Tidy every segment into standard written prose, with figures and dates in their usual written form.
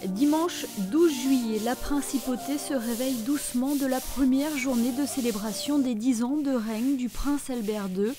Dimanche 12 juillet, la principauté se réveille doucement de la première journée de célébration des 10 ans de règne du prince Albert II.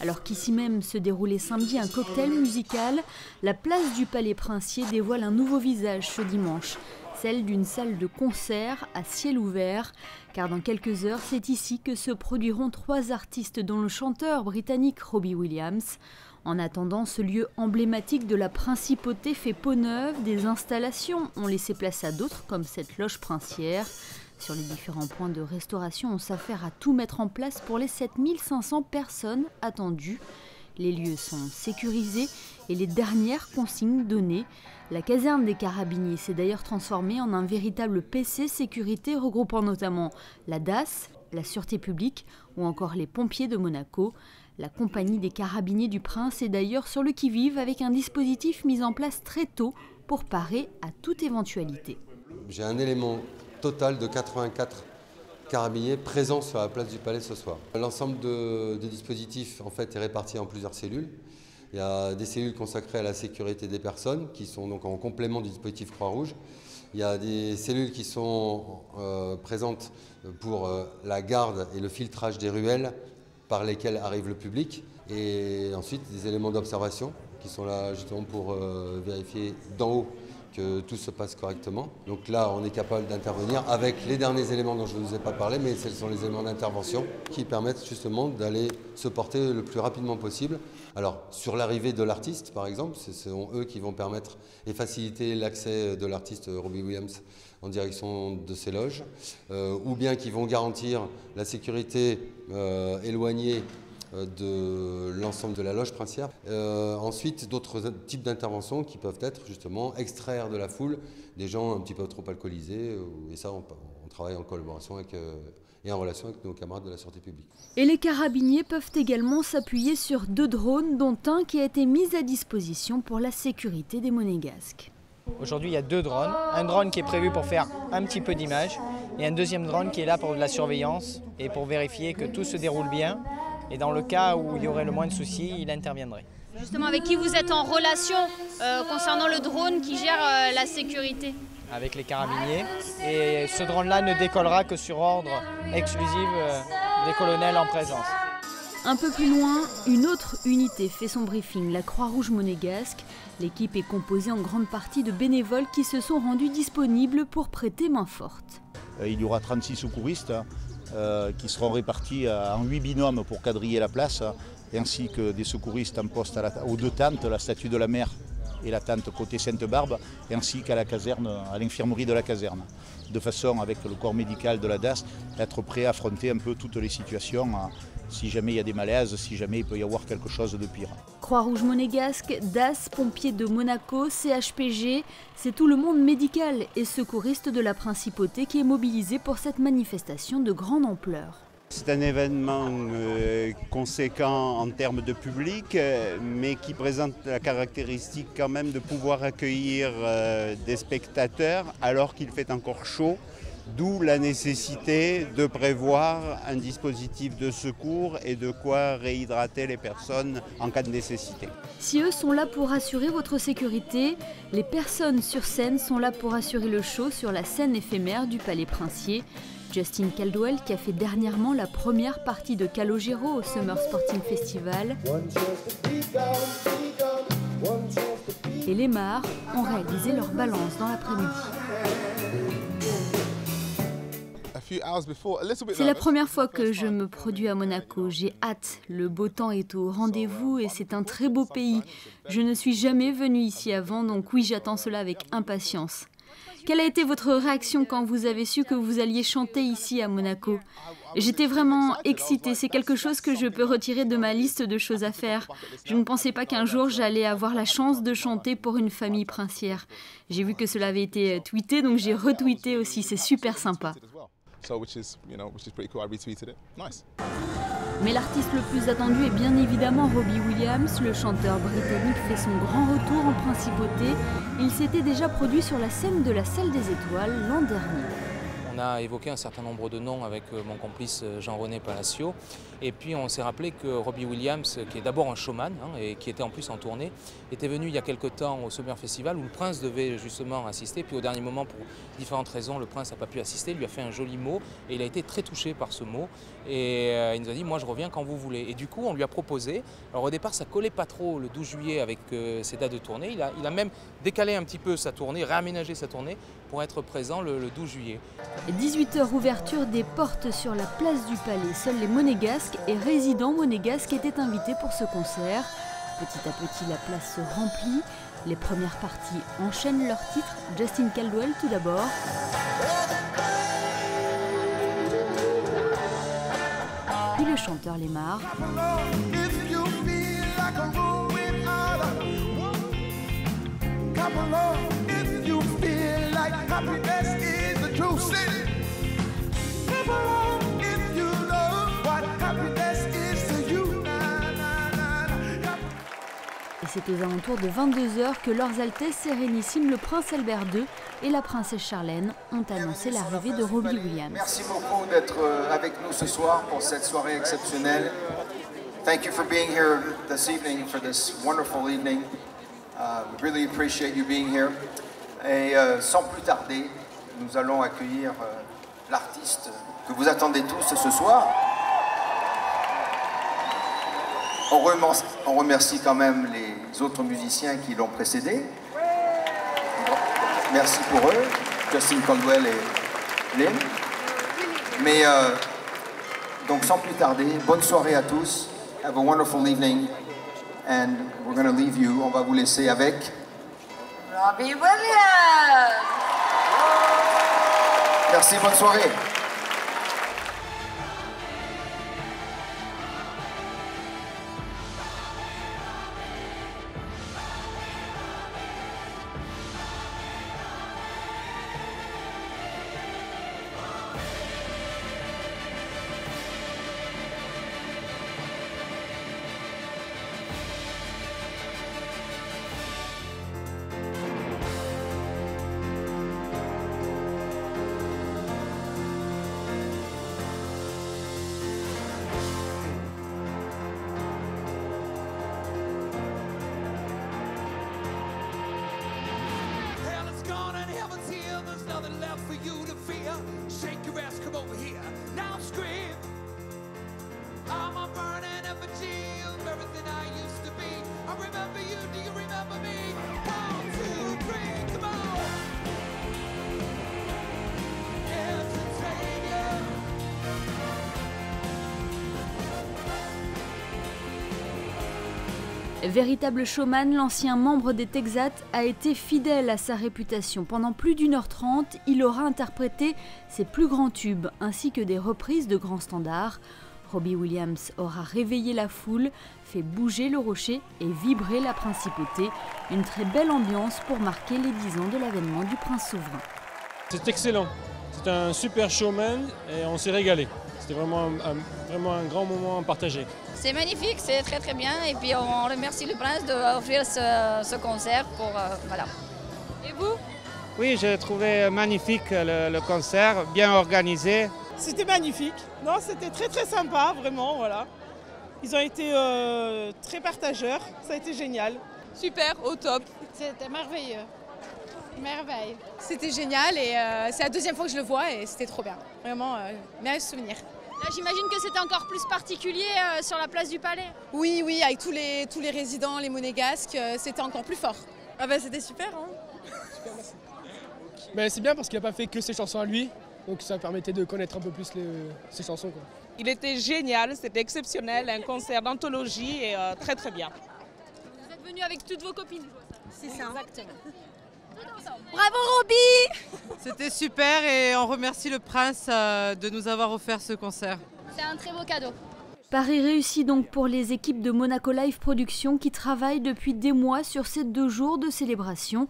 Alors qu'ici même se déroulait samedi un cocktail musical, la place du Palais Princier dévoile un nouveau visage ce dimanche, celle d'une salle de concert à ciel ouvert. Car dans quelques heures, c'est ici que se produiront 3 artistes dont le chanteur britannique Robbie Williams. En attendant, ce lieu emblématique de la principauté fait peau neuve, des installations ont laissé place à d'autres comme cette loge princière. Sur les différents points de restauration, on s'affaire à tout mettre en place pour les 7500 personnes attendues. Les lieux sont sécurisés et les dernières consignes données. La caserne des Carabiniers s'est d'ailleurs transformée en un véritable PC sécurité regroupant notamment la DAS, la Sûreté publique ou encore les pompiers de Monaco. La compagnie des Carabiniers du Prince est d'ailleurs sur le qui-vive avec un dispositif mis en place très tôt pour parer à toute éventualité. J'ai un élément total de 84 carabiniers présents sur la place du Palais ce soir. L'ensemble des dispositifs en fait, est réparti en plusieurs cellules. Il y a des cellules consacrées à la sécurité des personnes qui sont donc en complément du dispositif Croix-Rouge. Il y a des cellules qui sont présentes pour la garde et le filtrage des ruelles par lesquelles arrive le public. Et ensuite des éléments d'observation qui sont là justement pour vérifier d'en haut que tout se passe correctement. Donc là, on est capable d'intervenir avec les derniers éléments dont je ne vous ai pas parlé, mais ce sont les éléments d'intervention qui permettent justement d'aller se porter le plus rapidement possible. Alors, sur l'arrivée de l'artiste, par exemple, ce sont eux qui vont permettre et faciliter l'accès de l'artiste Robbie Williams en direction de ses loges, ou bien qui vont garantir la sécurité éloignée de l'ensemble de la loge princière. Ensuite, d'autres types d'interventions qui peuvent être justement extraire de la foule des gens un petit peu trop alcoolisés. Et ça, on travaille en collaboration avec, et en relation avec nos camarades de la Sûreté publique. Et les carabiniers peuvent également s'appuyer sur 2 drones, dont un qui a été mis à disposition pour la sécurité des Monégasques. Aujourd'hui, il y a 2 drones. Un drone qui est prévu pour faire un petit peu d'image et un deuxième drone qui est là pour de la surveillance et pour vérifier que tout se déroule bien. Et dans le cas où il y aurait le moins de soucis, il interviendrait. Justement, avec qui vous êtes en relation concernant le drone qui gère la sécurité? Avec les carabiniers. Et ce drone-là ne décollera que sur ordre exclusif des colonels en présence. Un peu plus loin, une autre unité fait son briefing, la Croix-Rouge monégasque. L'équipe est composée en grande partie de bénévoles qui se sont rendus disponibles pour prêter main forte. Il y aura 36 secouristes qui seront répartis en 8 binômes pour quadriller la place, ainsi que des secouristes en poste aux 2 tentes, la statue de la mer et la tente côté Sainte-Barbe, ainsi qu'à la caserne, à l'infirmerie de la caserne, de façon, avec le corps médical de la DAS, être prêt à affronter un peu toutes les situations, si jamais il y a des malaises, si jamais il peut y avoir quelque chose de pire. Croix-Rouge monégasque, DAS, pompiers de Monaco, CHPG, c'est tout le monde médical et secouriste de la principauté qui est mobilisé pour cette manifestation de grande ampleur. C'est un événement conséquent en termes de public, mais qui présente la caractéristique quand même de pouvoir accueillir des spectateurs alors qu'il fait encore chaud. D'où la nécessité de prévoir un dispositif de secours et de quoi réhydrater les personnes en cas de nécessité. Si eux sont là pour assurer votre sécurité, les personnes sur scène sont là pour assurer le show sur la scène éphémère du Palais Princier. Justin Caldwell qui a fait dernièrement la première partie de Calogero au Summer Sporting Festival. Et les Mars ont réalisé leur balance dans l'après-midi. C'est la première fois que je me produis à Monaco. J'ai hâte. Le beau temps est au rendez-vous et c'est un très beau pays. Je ne suis jamais venue ici avant, donc oui, j'attends cela avec impatience. Quelle a été votre réaction quand vous avez su que vous alliez chanter ici à Monaco? J'étais vraiment excitée. C'est quelque chose que je peux retirer de ma liste de choses à faire. Je ne pensais pas qu'un jour j'allais avoir la chance de chanter pour une famille princière. J'ai vu que cela avait été tweeté, donc j'ai retweeté aussi. C'est super sympa. Mais l'artiste le plus attendu est bien évidemment Robbie Williams. Le chanteur britannique fait son grand retour en principauté. Il s'était déjà produit sur la scène de la Salle des Étoiles l'an dernier. On a évoqué un certain nombre de noms avec mon complice Jean-René Palacio. Et puis on s'est rappelé que Robbie Williams, qui est d'abord un showman et qui était en plus en tournée, était venu il y a quelque temps au Summer Festival où le prince devait justement assister. Puis au dernier moment, pour différentes raisons, le prince n'a pas pu assister. Il lui a fait un joli mot et il a été très touché par ce mot. Et il nous a dit « moi je reviens quand vous voulez ». Et du coup on lui a proposé, alors au départ ça collait pas trop le 12 juillet avec ses dates de tournée. Il a même décalé un petit peu sa tournée, réaménagé sa tournée pour être présent le 12 juillet. 18h ouverture des portes sur la place du Palais. Seuls les monégasques et résidents monégasques étaient invités pour ce concert. Petit à petit, la place se remplit. Les premières parties enchaînent leurs titres. Justin Caldwell tout d'abord. Puis le chanteur Lemar. Et c'est aux alentours de 22h que leurs Altesses Sérénissimes, le prince Albert II et la princesse Charlène ont annoncé l'arrivée de Robbie Williams. Merci beaucoup d'être avec nous ce soir pour cette soirée exceptionnelle. Thank you for being here this evening for this wonderful evening. We really appreciate you being here. Et sans plus tarder, nous allons accueillir l'artiste que vous attendez tous ce soir. On remercie quand même les autres musiciens qui l'ont précédé. Merci pour eux, Justin Caldwell et Lynn. Mais donc sans plus tarder, bonne soirée à tous. Have a wonderful evening. And we're going to leave you. On va vous laisser avec Robbie Williams. Merci, bonne soirée. Véritable showman, l'ancien membre des Texats a été fidèle à sa réputation. Pendant plus d'1h30, il aura interprété ses plus grands tubes, ainsi que des reprises de grands standards. Robbie Williams aura réveillé la foule, fait bouger le rocher et vibrer la principauté. Une très belle ambiance pour marquer les 10 ans de l'avènement du prince souverain. C'est excellent, c'est un super showman et on s'est régalé. C'était vraiment un grand moment partagé. C'est magnifique, c'est très très bien et puis on remercie le prince d'offrir ce concert pour voilà. Et vous? Oui, j'ai trouvé magnifique le concert, bien organisé. C'était magnifique, non, c'était très très sympa, vraiment, voilà. Ils ont été très partageurs, ça a été génial. Super, au top. C'était merveilleux, merveille. C'était génial et c'est la deuxième fois que je le vois et c'était trop bien. Vraiment, merveilleux souvenir. Là, j'imagine que c'était encore plus particulier sur la place du Palais. Oui, oui, avec tous les résidents, les monégasques, c'était encore plus fort. Ah bah c'était super, hein. Super, merci. Ben, c'est bien parce qu'il n'a pas fait que ses chansons à lui, donc ça permettait de connaître un peu plus ses chansons, quoi. Il était génial, c'était exceptionnel, un concert d'anthologie et très très bien. Vous êtes venu avec toutes vos copines? C'est ça. Exactement. Bravo Robbie! C'était super et on remercie le prince de nous avoir offert ce concert. C'est un très beau cadeau. Paris réussi donc pour les équipes de Monaco Live Productions qui travaillent depuis des mois sur ces 2 jours de célébration.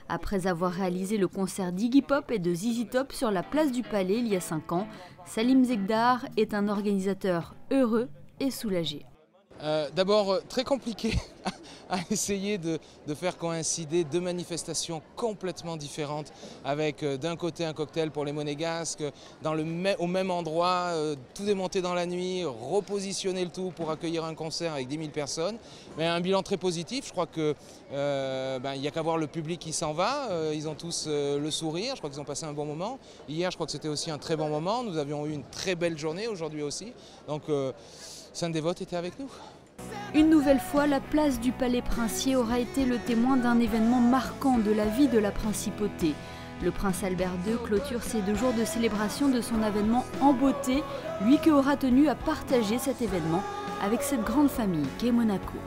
Après avoir réalisé le concert d'Iggy Pop et de ZZ Top sur la place du Palais il y a 5 ans, Salim Zegdar est un organisateur heureux et soulagé. D'abord, très compliqué à essayer de faire coïncider deux manifestations complètement différentes avec d'un côté un cocktail pour les Monégasques, au même endroit, tout démonter dans la nuit, repositionner le tout pour accueillir un concert avec 10 000 personnes. Mais un bilan très positif, je crois qu'il n'y a qu'à voir le public qui s'en va, ils ont tous le sourire, je crois qu'ils ont passé un bon moment. Hier, je crois que c'était aussi un très bon moment, nous avions eu une très belle journée aujourd'hui aussi. Donc, Sainte-Dévote était avec nous. Une nouvelle fois, la place du Palais Princier aura été le témoin d'un événement marquant de la vie de la principauté. Le prince Albert II clôture ses 2 jours de célébration de son avènement en beauté, lui qui aura tenu à partager cet événement avec cette grande famille qu'est Monaco.